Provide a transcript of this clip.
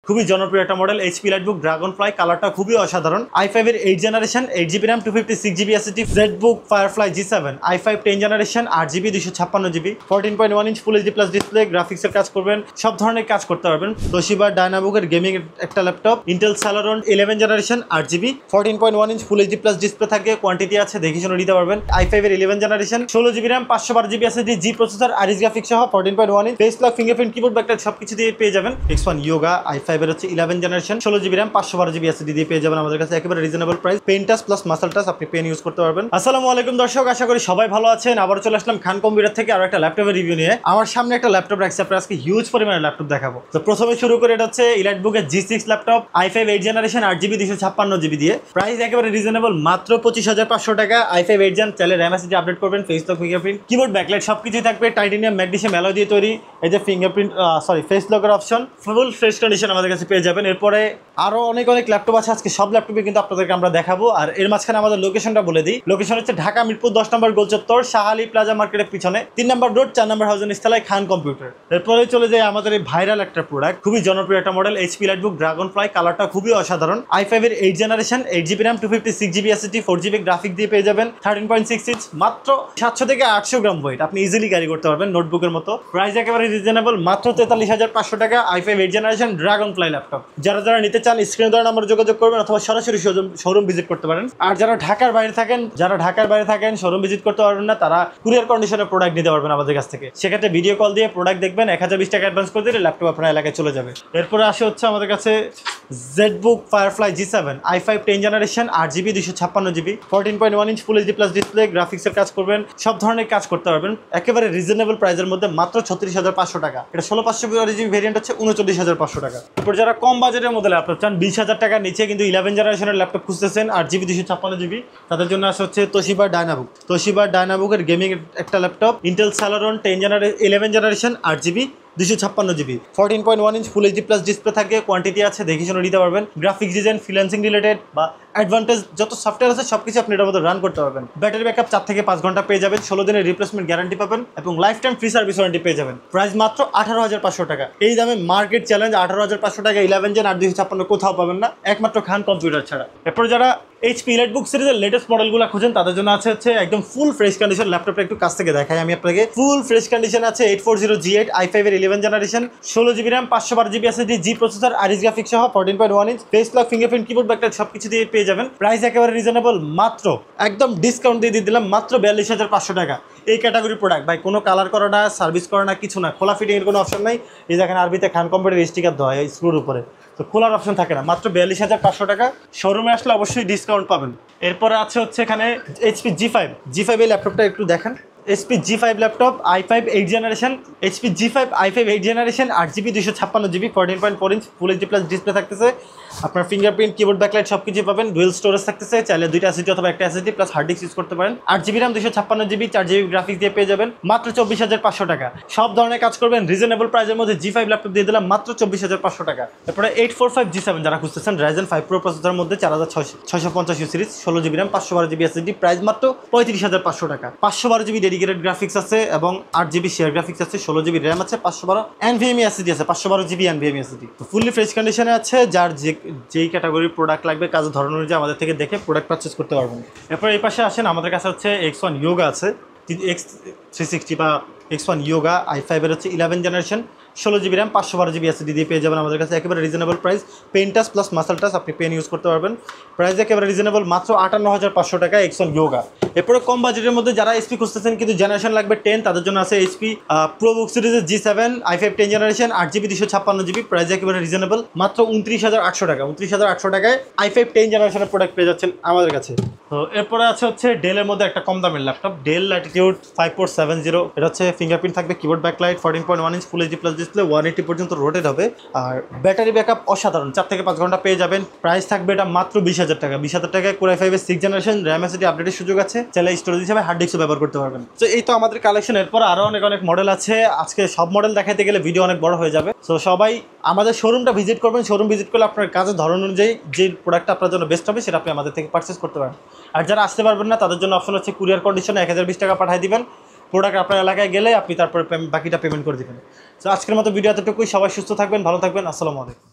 খুবই জনপ্রিয় একটা মডেল এইচপি লাইটবুক ড্রাগনফ্লাই। কালারটা খুবই অসাধারণ। i5 এর 8 generation, 8GB RAM, 256GB SSD, ZBook firefly G7, i5 10 generation, 8GB 256GB, 14.1 inch full HD plus display, গ্রাফিক্সের কাজ করবেন, সব ধরনের কাজ করতে পারবেন। তোশিবা ডায়নাবুকের গেমিং একটা laptop, Intel Celeron 11 generation, 8GB, 14.1 inch full HD plus display থাকে, কোয়ান্টিটি আছে, দেখে শুনে নিতে পারবেন। i5 এর 11 generation, 16GB RAM, 512GB SSD, G processor, Aris graphics সহ 14.1 inch face lock, fingerprint, keyboard, backlight সবকিছু দিয়ে পেয়ে যাবেন। X1 Yoga i5 এর হচ্ছে 11 generation, 16GB RAM, 512GB SSD দিয়ে পেয়ে যাবেন আমাদের কাছে একেবারে reasonable price. Pen touch plus muscle touch আপনি পেন ইউজ করতে পারবেন। আসসালামু আলাইকুম দর্শক, আশা করি সবাই ভালো আছেন। আবার চলে আসলাম খান কম্পিউটার থেকে আরো একটা ল্যাপটপের রিভিউ নিয়ে। আমার সামনে একটা ল্যাপটপ রাখছি, আপনারা আজকে হিউজ পরিমাণের ল্যাপটপ দেখাবো। তো প্রথমে শুরু করে এটা হচ্ছে ইলাইটবুকের G6 laptop, i5 8 generation, 8GB 256GB দিয়ে, প্রাইস একেবারে রিজনেবল, মাত্র 25,500 টাকা। i5 8 জেন, চাইলে RAM SSD আপডেট করবেন, face lock, fingerprint, keyboard, backlight সবকিছুই থাকবে। টাইটেনিয়াম ম্যাগনেসিয়াম অ্যালয় দিয়ে তৈরি। এই যে ফিঙ্গারপ্রিন্ট ফেস লকের অপশন, ফুল ফ্রেশ কন্ডিশন আমাদের কাছে পেয়ে যাবেন। এরপরে আরো অনেক ল্যাপটপ আছে, আজকে সব ল্যাপটপে কিন্তু আপনাদেরকে আমরা দেখাবো। আর এর মাঝখানে আমাদের লোকেশনটা বলে দিই। লোকেশন হচ্ছে ঢাকা মিরপুর 10 নম্বর গোলচত্বর, শাহালি প্লাজা মার্কেটের পিছনে, 3 নম্বর রোড, 4 নম্বর হাউজিং ইস্তালায়, খান কম্পিউটার। এরপরে চলে যায় আমাদের এই ভাইরাল একটা প্রোডাক্ট, খুবই জনপ্রিয় একটা মডেল, এইচপি লাইটবুক ড্রাগনফ্লাই। কালারটা খুবই অসাধারণ। i5 এর 8 generation, 8GB RAM, 256GB SSD, 4GB graphic দিয়ে পেয়ে যাবেন। 13.6 ইঞ্চ, মাত্র 700 থেকে 800 গ্রাম ওয়েট, আপনি ইজিলি ক্যারি করতে পারবেন নোটবুকের মতো। প্রাইস একেবারে রিজনেবল, মাত্র 43,500 টাকা। i5 8 generation Dragonfly laptop. যারা নিতে চান স্ক্রিনে দেওয়া নাম্বারে যোগাযোগ করবেন অথবা সরাসরি শোরুম ভিজিট করতে পারেন। আর যারা ঢাকার বাইরে থাকেন শোরুম ভিজিট করতে পারবেন না, তারা কুরিয়ার কন্ডিশনে প্রোডাক্ট নিতে পারবেন আমাদের কাছ থেকে। সেক্ষেত্রে ভিডিও কল দিয়ে প্রোডাক্ট দেখবেন, 1020 টাকা অ্যাডভান্স করে দিলে ল্যাপটপ আপনার এলাকায় চলে যাবে। এরপরে আসে হচ্ছে আমাদের কাছে ZBook firefly G7, i5 10 generation, 8GB 256GB, 14.1 inch full HD plus display, গ্রাফিক্সের কাজ করবেন, সব ধরনের কাজ করতে পারবেন একেবারে রিজনেবল প্রাইসের মধ্যে, মাত্র 36,500 টাকা। এটা 16,500 ভেরিয়েন্ট হচ্ছে 39,500 টাকা। এরপর যারা কম বাজেটের মধ্যে ল্যাপটপ চান, 20,000 টাকার নিচে কিন্তু 11 জেনারেশনের ল্যাপটপ খুঁজতেছেন, 8GB 256GB, তাদের জন্য আসে হচ্ছে তোশিবা ডায়নাবুকের গেমিং একটা laptop, Intel Celeron 11 generation, 8GB 256GB, 14.1 inch full HD plus display থাকে, কোয়ান্টিটি আছে, দেখে শুনে নিতে পারবেন। গ্রাফিক্স ডিজাইন, ফ্রিল্যান্সিং রিলেটেড বা অ্যাডভান্টেজ যত সফটওয়্যার আছে সবকিছু আপনি এটার মধ্যে রান করতে পারবেন। ব্যাটারি ব্যাকআপ 4 থেকে 5 ঘন্টা পেয়ে যাবেন, 16 দিনের রিপ্লেসমেন্ট গ্যারান্টি পাবেন এবং life time free service warranty পেয়ে যাবেন। প্রাইস মাত্র 18,500 টাকা। এই দামে মার্কেট চ্যালেঞ্জ, 18,500 টাকা 11 জেন 8 কোথাও পাবেন না, একমাত্র খান কম্পিউটার ছাড়া। এরপর যারা এইচপি লাইটবুক সিরিজের লেটেস্ট মডেলগুলো খুঁজেন, তাদের জন্য আছে হচ্ছে একদম ফুল ফ্রেশ কন্ডিশন। ল্যাপটপটা একটু কাছ থেকে দেখাই আমি আপনাকে। ফুল ফ্রেশ কন্ডিশন আছে, 840G8, i5 এর 11 generation, 16GB RAM, 512GB SSD, G processor, Aris graphics সহ 14.1 inch face lock, fingerprint, keyboard, backlight সবকিছু দিয়ে পেয়ে যাবেন। প্রাইস একেবারে রিজনেবল, মাত্র একদম ডিসকাউন্ট দিয়ে দিলাম, মাত্র 42,500 টাকা। এই ক্যাটাগরির প্রোডাক্ট ভাই, কোনো কালার করা না, সার্ভিস করা না, কিছু না, খোলা ফিটিংয়ের কোনো অপশন নাই। এই দেখেন আরবিতে খান কম্পিউটার স্টিকার দেওয়া হয় স্ক্রুর উপরে, তো খোলার অপশন থাকে না। মাত্র 42,500 টাকা। শোরুমে আসলে অবশ্যই ডিসকাউন্ট পাবেন। এরপরে আছে হচ্ছে এখানে এইচপি G5 এই ল্যাপটপটা একটু দেখেন। HP G5 laptop, i5 8 generation, HP G5 i5 8 generation, 8GB 256GB, 14.4 inch full HD plus display থাকতেছে। আপনার ফিঙ্গারপ্রিন্ট, কিবোর্ড, ব্যাকলাইট সব কিছু পাবেন। ডুয়েল স্টোরেজ থাকতেছে, চাইলে 2টা SSD অথবা একটা SSD plus hard disk use করতে পারেন। 8GB RAM, 256GB, 4GB graphics দিয়ে পেয়ে যাবেন, মাত্র 24,500 টাকা। সব ধরনের কাজ করবেন রিজনেবল প্রাইসের মধ্যে। G5 ল্যাপটপ দিয়ে দিলাম মাত্র 24,500 টাকা। তারপরে 845 G7 যারা খুঁজতেছেন, Ryzen 5 Pro প্রসেসরের মধ্যে 4650 series, 16GB RAM, 512GB SSD, price মাত্র 35,500 টাকা। 512GB ডেডিকেটেড গ্রাফিক্স আছে এবং 8GB শেয়ার গ্রাফিক্স আছে, 16GB RAM আছে, 512 NVMe SSD আছে, 512GB NVMe SSD। Fully fresh কন্ডিশনে আছে। যার যেই ক্যাটাগরির প্রোডাক্ট লাগবে, কাজের ধরন অনুযায়ী আমাদের থেকে দেখে প্রোডাক্ট পারচেস করতে পারবেন। এরপর এই পাশে আসেন, আমাদের কাছে হচ্ছে X1 Yoga আছে, X360 বা X1 Yoga i5 এর হচ্ছে 11 generation, 16GB RAM, 512GB SSD দিয়ে পেয়ে যাবেন আমাদের কাছে একেবারে reasonable price. Pen touch plus muscle touch আপনি পেন ইউজ করতে পারবেন। প্রাইস একেবারে রিজনেবল, মাত্র 58,500 টাকা X1 Yoga। এরপরে কম বাজেটের মধ্যে যারা এইচপি খুঁজতেছেন কিন্তু জেনারেশন লাগবে 10, তাদের জন্য আছে এইচপি প্রোবুক সিরিজের G7, i5 10 generation, 8GB 256GB, price একেবারে রিজনেবল, মাত্র 29,800 টাকা। 29,800 টাকায় i5 10 জেনারেশনের প্রোডাক্ট পেয়ে যাচ্ছেন আমাদের কাছে। তো এরপরে আছে হচ্ছে ডেলের মধ্যে একটা কম দামের ল্যাপটপ, ডেল ল্যাটিটিউড 5470। এটা হচ্ছে ফিঙ্গারপ্রিন্ট থাকবে, keyboard, backlight, 14.1 inch full HD plus display, 180 পর্যন্ত রোটেট হবে। আর ব্যাটারি ব্যাকআপ অসাধারণ, 4 থেকে 5 ঘন্টা পেয়ে যাবেন। প্রাইস থাকবে এটা মাত্র 20,000 টাকা। 20,000 টাকায় Core i5 এর 6 জেনারেশন, RAM SSD আপডেটের সুযোগ আছে, চাইলে স্টোরেজ হিসেবে হার্ড ডিস্কও ব্যবহার করতে পারবেন। তো এই তো আমাদের কালেকশন। এরপর আরও অনেক মডেল আছে। আজকে সব মডেল দেখাতে গেলে ভিডিও অনেক বড় হয়ে যাবে। তো সবাই আমাদের শোরুমটা ভিজিট করবেন। শোরুম ভিজিট করলে আপনার কাজের ধরন অনুযায়ী যে প্রোডাক্টটা আপনার জন্য বেস্ট হবে সেটা আপনি আমাদের থেকে পারচেস করতে পারেন। আর যারা আসতে পারবেন না, তাদের জন্য অপশন হচ্ছে কুরিয়ার কন্ডিশনে 1020 টাকা পাঠিয়ে দিবেন। প্রোডাক্ট আপনার এলাকায় গেলে আপনি তারপরে বাকিটা পেমেন্ট করে দেবেন। তো আজকের মতো ভিডিও এতটুকুই। সবাই সুস্থ থাকবেন, ভালো থাকবেন। আসসালামু আলাইকুম।